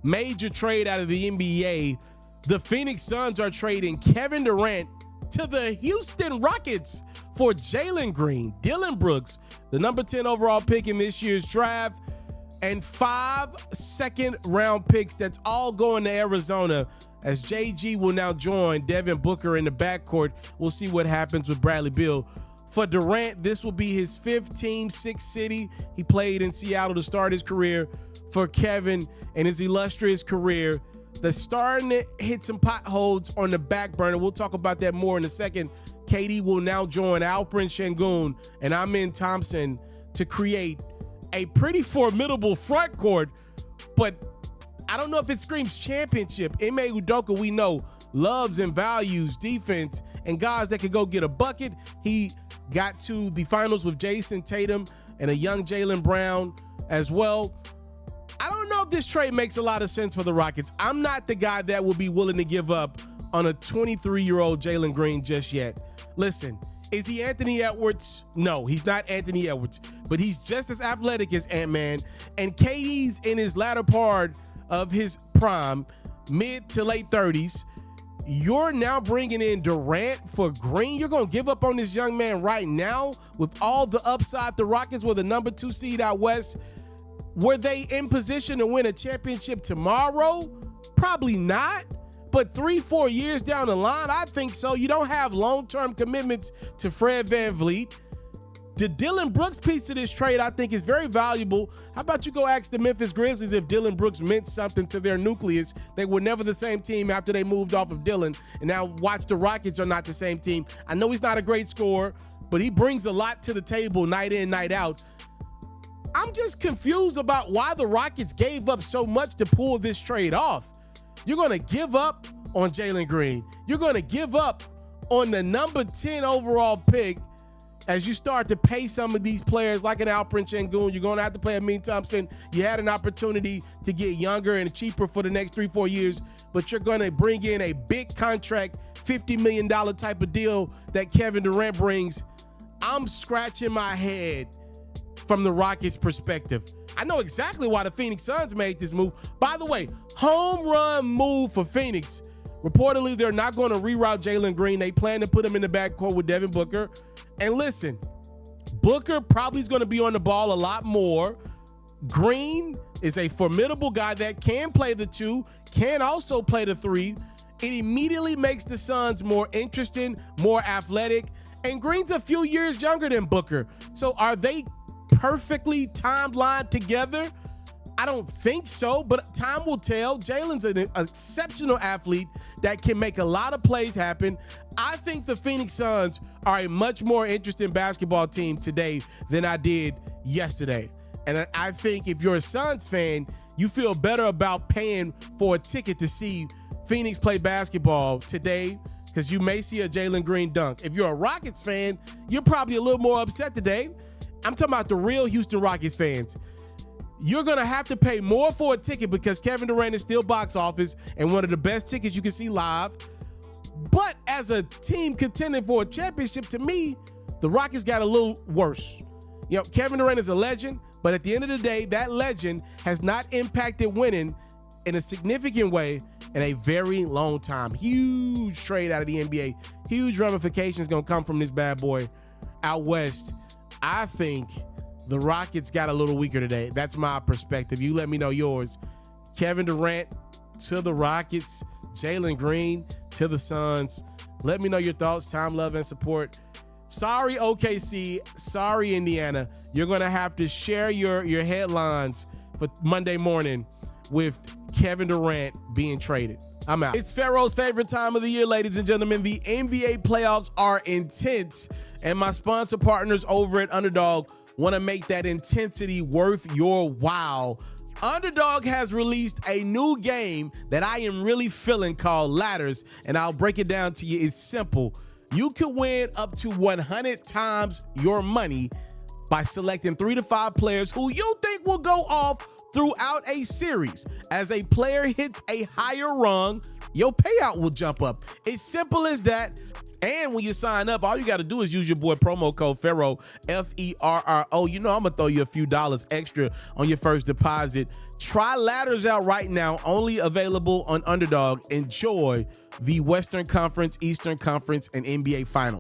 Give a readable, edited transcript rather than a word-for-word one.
major trade out of the NBA. The Phoenix Suns are trading Kevin Durant to the Houston Rockets for Jalen Green, Dylan Brooks, the number 10 overall pick in this year's draft, and 5 second-round picks. That's all going to Arizona, as JG will now join Devin Booker in the backcourt. We'll see what happens with Bradley Beal. For Durant, this will be his 5th team, 6th city. He played in Seattle to start his career. For Kevin and his illustrious career, they're starting to hit some potholes on the back burner. We'll talk about that more in a second. KD will now join Alperen Sengun and Amen Thompson to create a pretty formidable front court, but I don't know if it screams championship. Ime Udoka, we know, loves and values defense and guys that could go get a bucket. He got to the finals with Jason Tatum and a young Jalen Brown as well. I don't know if this trade makes a lot of sense for the Rockets. I'm not the guy that will be willing to give up on a 23-year-old Jalen Green just yet. Listen, is he Anthony Edwards? No, he's not Anthony Edwards, but he's just as athletic as Ant-Man, and KD's in his latter part of his prime, mid to late 30s. You're now bringing in Durant for Green. You're going to give up on this young man right now with all the upside. The Rockets were the number 2 seed out west. Were they in position to win a championship tomorrow? Probably not. But 3-4 years down the line, I think so. You don't have long-term commitments to Fred VanVleet. The Dylan Brooks piece of this trade, I think, is very valuable. How about you go ask the Memphis Grizzlies if Dylan Brooks meant something to their nucleus? They were never the same team after they moved off of Dylan. And now watch, the Rockets are not the same team. I know he's not a great scorer, but he brings a lot to the table night in, night out. I'm just confused about why the Rockets gave up so much to pull this trade off. You're going to give up on Jalen Green. You're going to give up on the number 10 overall pick as you start to pay some of these players like an Alperen Sengun. You're going to have to play Amen Thompson. You had an opportunity to get younger and cheaper for the next 3-4 years, but you're going to bring in a big contract, $50 million type of deal that Kevin Durant brings. I'm scratching my head from the Rockets' perspective. I know exactly why the Phoenix Suns made this move. By the way, home run move for Phoenix. Reportedly, they're not going to reroute Jalen Green. They plan to put him in the backcourt with Devin Booker. And listen, Booker probably is going to be on the ball a lot more. Green is a formidable guy that can play the 2, can also play the 3. It immediately makes the Suns more interesting, more athletic. And Green's a few years younger than Booker. So are they perfectly timelined together? I don't think so, but time will tell. Jalen's an exceptional athlete that can make a lot of plays happen. I think the Phoenix Suns are a much more interesting basketball team today than I did yesterday. And I think if you're a Suns fan, you feel better about paying for a ticket to see Phoenix play basketball today because you may see a Jalen Green dunk. If you're a Rockets fan, you're probably a little more upset today. I'm talking about the real Houston Rockets fans. You're going to have to pay more for a ticket because Kevin Durant is still box office and one of the best tickets you can see live. But as a team contending for a championship, to me, the Rockets got a little worse. You know, Kevin Durant is a legend, but at the end of the day, that legend has not impacted winning in a significant way in a very long time. Huge trade out of the NBA. Huge ramifications going to come from this bad boy out west. I think the Rockets got a little weaker today. That's my perspective. You let me know yours. Kevin Durant to the Rockets, Jalen Green to the Suns. Let me know your thoughts, time, love, and support. Sorry, OKC. Sorry, Indiana. You're going to have to share your headlines for Monday morning with Kevin Durant being traded. I'm out. It's FERRO's favorite time of the year, ladies and gentlemen. The NBA playoffs are intense, and my sponsor partners over at Underdog want to make that intensity worth your while. Underdog has released a new game that I am really feeling called Ladders, and I'll break it down to you. It's simple. You can win up to 100 times your money by selecting 3 to 5 players who you think will go off throughout a series. As a player hits a higher rung, your payout will jump up. It's simple as that. And when you sign up, all you got to do is use your boy promo code FERRO, FERRO. You know I'm going to throw you a few dollars extra on your first deposit. Try ladders out right now, only available on Underdog. Enjoy the Western Conference, Eastern Conference, and NBA Finals.